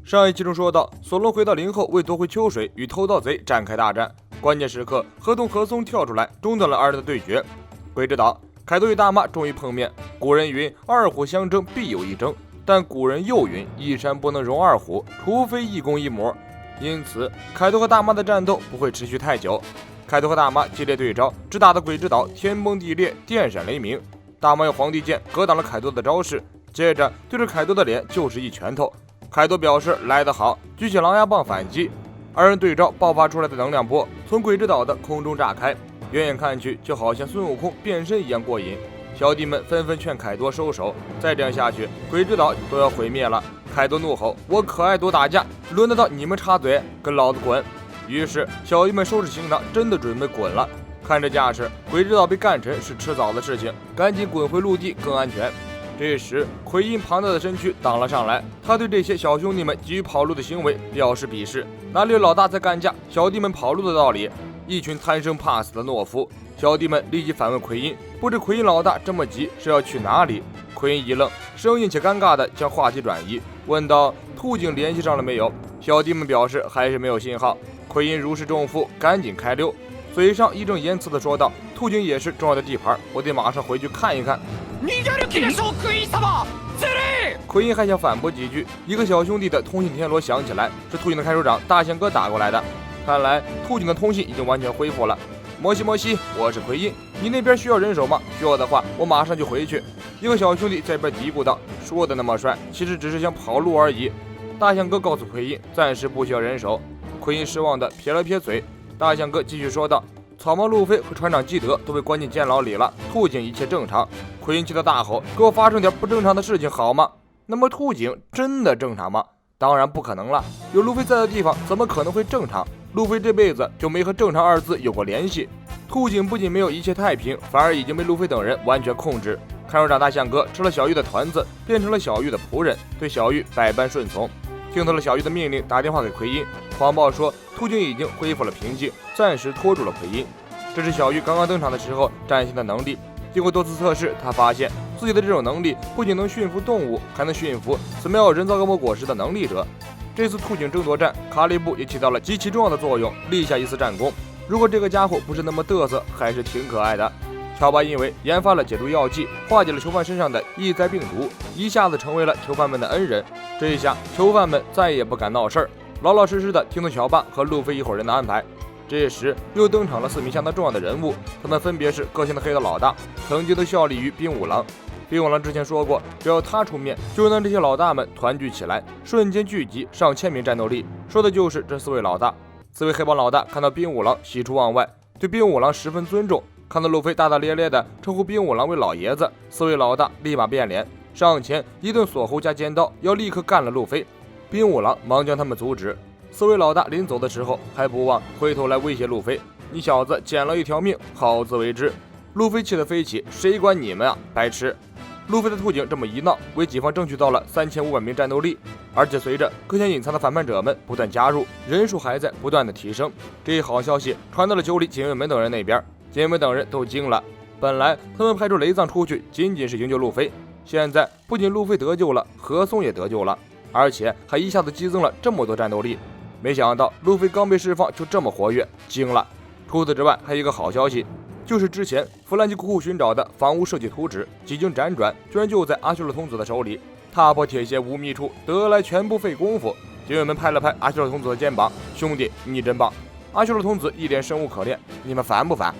上一期中说到，索隆回到林后为夺回秋水，与偷盗贼展开大战。关键时刻，河东和松跳出来，中断了二人的对决。鬼之岛，凯多与大妈终于碰面。古人云：二虎相争，必有一争。但古人又云：一山不能容二虎，除非一公一母。因此，凯多和大妈的战斗不会持续太久。凯多和大妈激烈对招，只打得鬼之岛天崩地裂，电闪雷鸣。大妈用皇帝剑格挡了凯多的招式，接着对着凯多的脸就是一拳头。凯多表示来得好，举起狼牙棒反击。二人对招爆发出来的能量波从鬼之岛的空中炸开，远远看去就好像孙悟空变身一样过瘾。小弟们纷纷劝凯多收手，再这样下去，鬼之岛都要毁灭了。凯多怒吼：“我可爱多打架，轮得到你们插嘴？跟老子滚！”于是小弟们收拾行囊，真的准备滚了。看这架势，鬼之岛被干沉是迟早的事情，赶紧滚回陆地更安全。这时，奎因庞大的身躯挡了上来，他对这些小兄弟们急于跑路的行为表示鄙视。哪里有老大在干架，小弟们跑路的道理？一群贪生怕死的懦夫！小弟们立即反问奎因，不知奎因老大这么急是要去哪里？奎因一愣，生硬且尴尬地将话题转移，问道：“兔警联系上了没有？”小弟们表示还是没有信号。奎因如释重负，赶紧开溜，嘴上义正言辞地说道：“兔警也是重要的地盘，我得马上回去看一看。”奎因还想反驳几句，一个小兄弟的通信天罗响起来，是兔警的看守长大象哥打过来的。看来兔警的通信已经完全恢复了。摩西摩西，我是奎因，你那边需要人手吗？需要的话，我马上就回去。一个小兄弟在边嘀咕道，说的那么帅，其实只是想跑路而已。大象哥告诉奎因，暂时不需要人手。奎因失望地撇了撇嘴。大象哥继续说道，草帽路飞和船长基德都被关进监牢里了，兔警一切正常。奎因气得大吼，给我发生点不正常的事情好吗？那么兔警真的正常吗？当然不可能了，有路飞在的地方怎么可能会正常？路飞这辈子就没和正常二字有过联系。兔警不仅没有一切太平，反而已经被路飞等人完全控制。看守长大象哥吃了小玉的团子，变成了小玉的仆人，对小玉百般顺从。听到了小玉的命令，打电话给奎因，谎报说兔警已经恢复了平静，暂时拖住了奎因。这是小玉刚刚登场的时候展现的能力。经过多次测试，他发现自己的这种能力不仅能驯服动物，还能驯服死没有人造恶魔果实的能力者。这次兔警争夺战，卡利布也起到了极其重要的作用，立下一次战功。如果这个家伙不是那么嘚瑟，还是挺可爱的。乔巴因为研发了解毒药剂，化解了囚犯身上的疫灾病毒，一下子成为了囚犯们的恩人。这一下，囚犯们再也不敢闹事儿，老老实实的听从乔巴和路飞一伙人的安排。这时又登场了4名相当重要的人物，他们分别是个性的黑道老大，曾经都效力于冰五郎。冰五郎之前说过，只要他出面，就能让这些老大们团聚起来，瞬间聚集上千名战斗力。说的就是这4位老大。4位黑帮老大看到冰五郎喜出望外，对冰五郎十分尊重。看到路飞大大咧咧的称呼冰五郎为老爷子，4位老大立马变脸，上前一顿锁喉加尖刀，要立刻干了路飞。冰五郎忙将他们阻止。4位老大临走的时候还不忘回头来威胁路飞，你小子捡了一条命，好自为之。路飞气得飞起，谁管你们啊，白痴！路飞的兔警这么一闹，为己方争取到了3500名战斗力，而且随着各项隐藏的反叛者们不断加入，人数还在不断的提升。这一好消息传到了九里、警卫门等人那边，警卫门等人都惊了。本来他们派出雷藏出去仅仅是营救路飞，现在不仅路飞得救了，和松也得救了，而且还一下子激增了这么多战斗力。没想到路飞刚被释放就这么活跃，惊了。除此之外，还有一个好消息，就是之前弗兰基苦苦寻找的房屋设计图纸几经辗转，居然就在阿修罗童子的手里。踏破铁鞋无觅处，得来全不费功夫。警卫们拍了拍阿修罗童子的肩膀，兄弟，你真棒。阿修罗童子一脸生无可恋，你们烦不烦？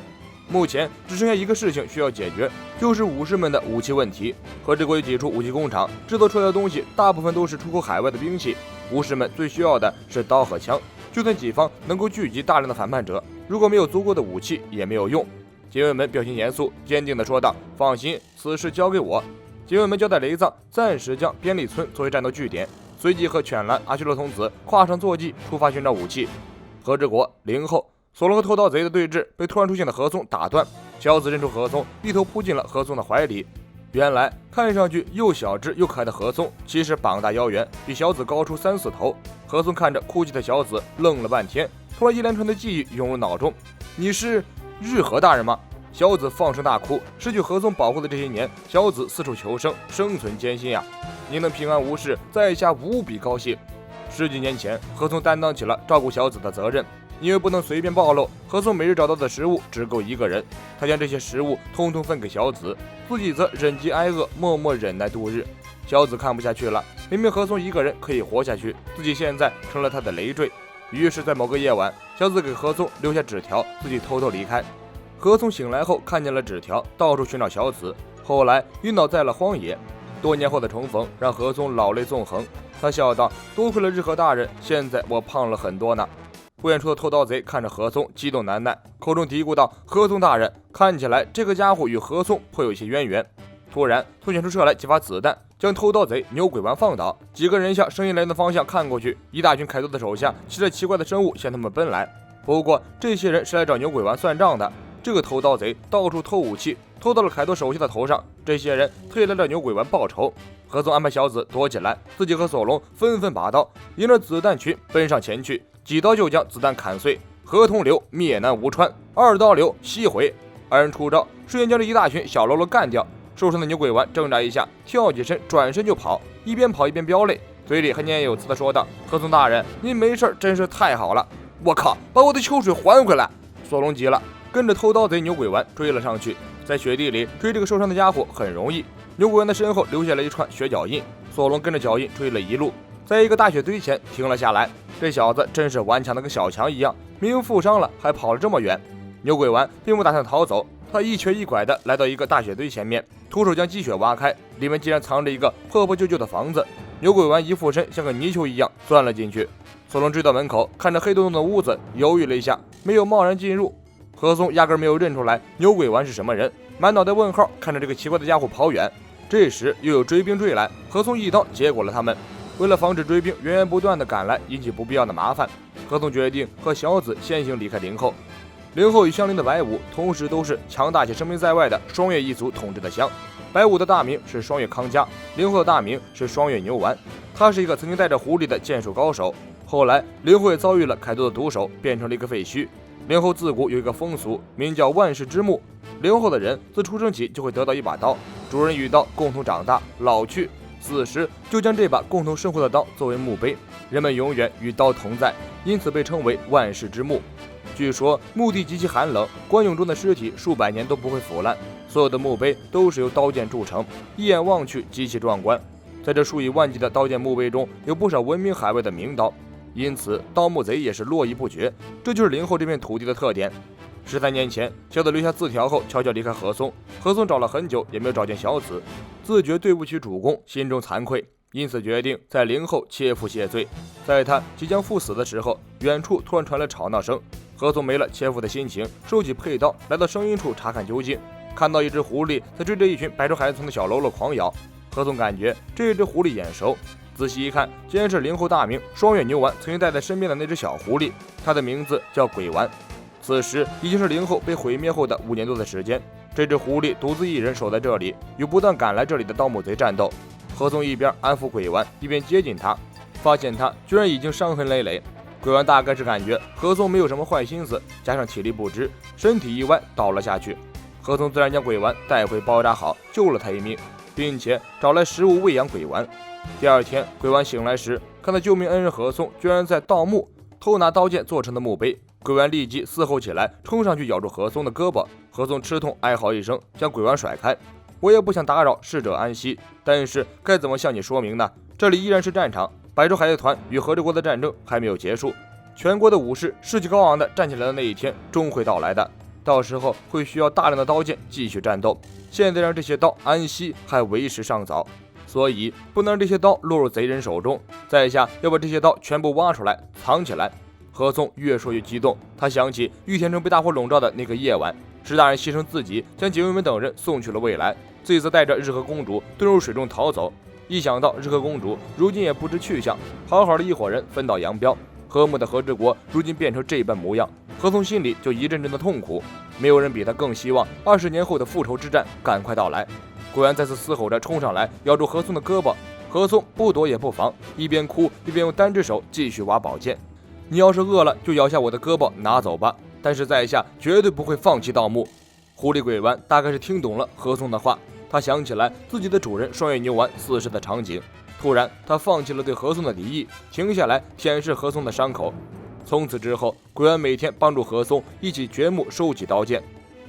目前只剩下一个事情需要解决，就是武士们的武器问题。和之国有几处武器工厂，制作出来的东西大部分都是出口海外的兵器，武士们最需要的是刀和枪。就算己方能够聚集大量的反叛者，如果没有足够的武器也没有用。警卫们表情严肃，坚定地说道：“放心，此事交给我。”警卫们交代雷藏暂时将边里村作为战斗据点，随即和犬蓝、阿修罗童子跨上坐骑，出发寻找武器。和之国灵后，索隆和偷盗贼的对峙被突然出现的和松打断，小紫认出和松，一头扑进了和松的怀里。原来看上去又小只又可爱的和松，其实膀大腰圆，比小紫高出3-4头。和松看着哭泣的小紫，愣了半天，突然一连串的记忆涌入脑中：“你是日和大人吗？”小紫放声大哭，失去和松保护的这些年，小紫四处求生，生存艰辛呀！你能平安无事，在下无比高兴。10几年前，何松担当起了照顾小子的责任，因为不能随便暴露，何松每日找到的食物只够1个人，他将这些食物通通分给小子，自己则忍饥挨饿，默默忍耐度日。小子看不下去了，明明何松1个人可以活下去，自己现在成了他的累赘。于是，在某个夜晚，小子给何松留下纸条，自己偷偷离开。何松醒来后看见了纸条，到处寻找小子，后来晕倒在了荒野。多年后的重逢让何松老泪纵横，他笑道：“多亏了日和大人，现在我胖了很多呢。”不远处的偷盗贼看着何松，激动难耐，口中嘀咕道：“何松大人，看起来这个家伙与何松颇有一些渊源。”突然，从远处射来几发子弹，将偷盗贼牛鬼丸放倒。几个人向声音来的方向看过去，一大群凯多的手下骑着奇怪的生物向他们奔来。不过，这些人是来找牛鬼丸算账的。这个偷盗贼到处偷武器，偷到了凯多手下的头上。这些人特意来找牛鬼丸报仇。何松安排小子躲起来，自己和索隆纷纷拔刀，迎着子弹群奔上前去，几刀就将子弹砍碎。合同流，灭南无川，2刀流，西回。二人出招，瞬间将这一大群小喽啰干掉。受伤的牛鬼丸挣扎一下，跳起身，转身就跑，一边跑一边飙泪，嘴里还念念有词地说道：“何松大人，您没事，真是太好了！我靠，把我的秋水还回来！”索隆急了，跟着偷盗贼牛鬼丸追了上去。在雪地里追这个受伤的家伙很容易，牛鬼丸的身后留下了一串血脚印，索隆跟着脚印追了一路，在一个大雪堆前停了下来。这小子真是顽强的跟小强一样，明明负伤了还跑了这么远。牛鬼丸并不打算逃走，他一瘸一拐地来到一个大雪堆前面，徒手将积雪挖开，里面竟然藏着一个破破旧旧的房子。牛鬼丸一附身，像个泥鳅一样钻了进去。索隆追到门口，看着黑洞洞的屋子，犹豫了一下，没有贸然进入。何松压根没有认出来牛鬼丸是什么人，满脑袋问号，看着这个奇怪的家伙跑远。这时又有追兵追来，何松一刀结果了他们。为了防止追兵源源不断地赶来，引起不必要的麻烦，何松决定和小子先行离开灵后。灵后与相邻的白武同时都是强大且声名在外的双月一族统治的乡。白武的大名是双月康家，灵后的大名是双月牛丸。他是一个曾经带着狐狸的剑术高手，后来灵后也遭遇了凯多的毒手，变成了一个废墟。灵后自古有一个风俗，名叫万世之木。灵后的人自出生起就会得到一把刀，主人与刀共同长大老去，死时就将这把共同生活的刀作为墓碑，人们永远与刀同在，因此被称为万世之木。据说墓地极其寒冷，棺俑中的尸体数百年都不会腐烂，所有的墓碑都是由刀剑铸成，一眼望去极其壮观。在这数以万计的刀剑墓碑中，有不少闻名海外的名刀，因此盗墓贼也是络绎不绝，这就是灵后这片土地的特点。13年前，小子留下字条后悄悄离开何松，何松找了很久也没有找见小子，自觉对不起主公，心中惭愧，因此决定在灵后切腹谢罪。在他即将赴死的时候，远处突然传来吵闹声，何松没了切腹的心情，收起佩刀，来到声音处查看究竟。看到一只狐狸在追着一群白手海村的小喽啰狂咬，何松感觉这只狐狸眼熟，仔细一看，竟然是灵后大名双月牛丸曾经带在身边的那只小狐狸，它的名字叫鬼丸。此时已经是灵后被毁灭后的5年多的时间，这只狐狸独自一人守在这里，与不断赶来这里的盗墓贼战斗。何松一边安抚鬼丸，一边接近他，发现他居然已经伤痕累累。鬼丸大概是感觉何松没有什么坏心思，加上体力不支，身体一歪倒了下去。何松自然将鬼丸带回包扎好，救了他一命，并且找来食物喂养鬼丸。第二天，鬼丸醒来时，看到救命恩人何松居然在盗墓，偷拿刀剑做成的墓碑。鬼丸立即嘶吼起来，冲上去咬住何松的胳膊。何松吃痛哀嚎一声，将鬼丸甩开。我也不想打扰逝者安息，但是该怎么向你说明呢？这里依然是战场，百州海贼团与和之国的战争还没有结束，全国的武士士气高昂的站起来的那一天终会到来的，到时候会需要大量的刀剑继续战斗。现在让这些刀安息还为时尚早，所以不能让这些刀落入贼人手中，在下要把这些刀全部挖出来藏起来。何松越说越激动，他想起玉田城被大火笼罩的那个夜晚，石大人牺牲自己将警卫们等人送去了未来，自己则带着日和公主遁入水中逃走。一想到日和公主如今也不知去向，好好的一伙人分道扬镳，和睦的和之国如今变成这般模样，何松心里就一阵阵的痛苦。没有人比他更希望20年后的复仇之战赶快到来。果然再次嘶吼着冲上来，咬住何松的胳膊。何松不躲也不防，一边哭一边用单只手继续挖宝剑。你要是饿了，就咬下我的胳膊拿走吧，但是在下绝对不会放弃盗墓。狐狸鬼丸大概是听懂了何松的话，他想起来自己的主人双月牛丸死时的场景，突然，他放弃了对何松的敌意，停下来舔舐何松的伤口。从此之后，鬼丸每天帮助何松一起掘墓收集刀剑。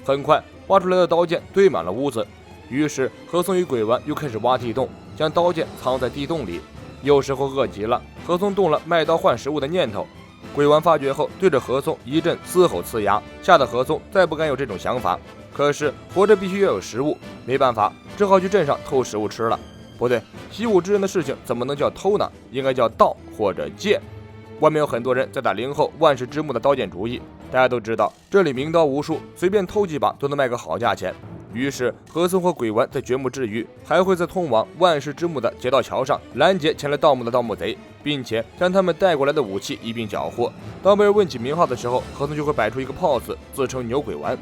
很快，挖出来的刀剑堆满了屋子。于是，何松与鬼丸又开始挖地洞，将刀剑藏在地洞里。有时候饿极了，何松动了卖刀换食物的念头。鬼丸发觉后，对着何松一阵嘶吼呲牙，吓得何松再不敢有这种想法。可是活着必须要有食物，没办法，只好去镇上偷食物吃了。不对，习武之人的事情怎么能叫偷呢？应该叫盗或者借。外面有很多人在打0后万世之墓的刀剑主意，大家都知道这里名刀无数，随便偷几把都能卖个好价钱。于是何松和鬼丸在掘墓之余，还会在通往万世之墓的劫道桥上拦截前来盗墓的盗墓贼，并且将他们带过来的武器一并缴获。当被人问起名号的时候，何松就会摆出一个 pose， 自称牛鬼丸。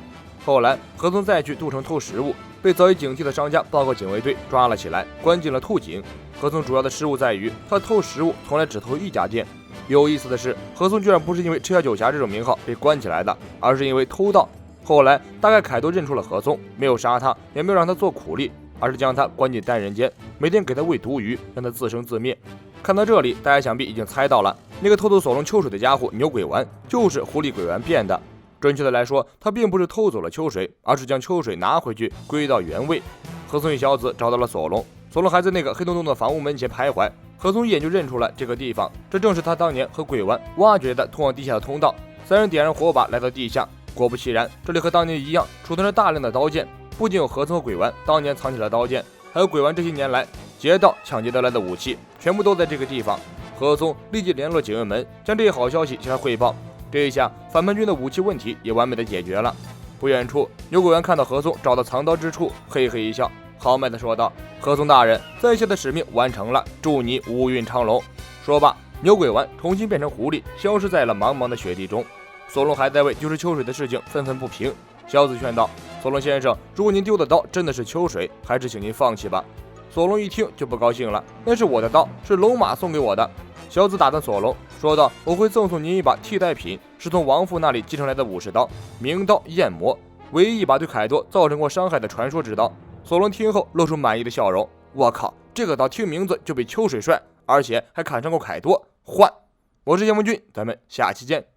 后来何松再去杜城偷食物，被早已警惕的商家报告警卫队抓了起来，关进了兔井。何松主要的失误在于他偷食物从来只偷一家店。有意思的是，何松居然不是因为吃下酒侠这种名号被关起来的，而是因为偷盗。后来大概凯多认出了何松，没有杀他，也没有让他做苦力，而是将他关进单人间，每天给他喂毒鱼，让他自生自灭。看到这里，大家想必已经猜到了，那个偷走索隆秋水的家伙牛鬼丸就是狐狸鬼丸变的。准确的来说，他并不是偷走了秋水，而是将秋水拿回去归到原位。何松一小子找到了索隆，索隆还在那个黑洞洞的房屋门前徘徊。何松一眼就认出了这个地方，这正是他当年和鬼丸挖掘的通往地下的通道。三人点燃火把来到地下，果不其然，这里和当年一样，储存着大量的刀剑。不仅有何松和鬼丸当年藏起了刀剑，还有鬼丸这些年来劫道抢劫得来的武器，全部都在这个地方。何松立即联络警卫门，将这一好消息向他汇报。这一下，反叛军的武器问题也完美的解决了。不远处，牛鬼丸看到何松找到藏刀之处，嘿嘿一笑，豪迈的说道：“何松大人，在下的使命完成了，祝你乌运昌隆。”说罢，牛鬼丸重新变成狐狸，消失在了茫茫的雪地中。索隆还在为丢失秋水的事情愤愤不平。小子劝道：“索隆先生，如果您丢的刀真的是秋水，还是请您放弃吧。”索隆一听就不高兴了：“那是我的刀，是龙马送给我的。”小子打断索隆，说道：“我会赠送您一把替代品，是从王父那里继承来的武士刀，名刀焰魔，唯一一把对凯多造成过伤害的传说之刀。”索隆听后露出满意的笑容：“我靠，这个刀听名字就比秋水帅，而且还砍伤过凯多，换！”我是叶文军，咱们下期见。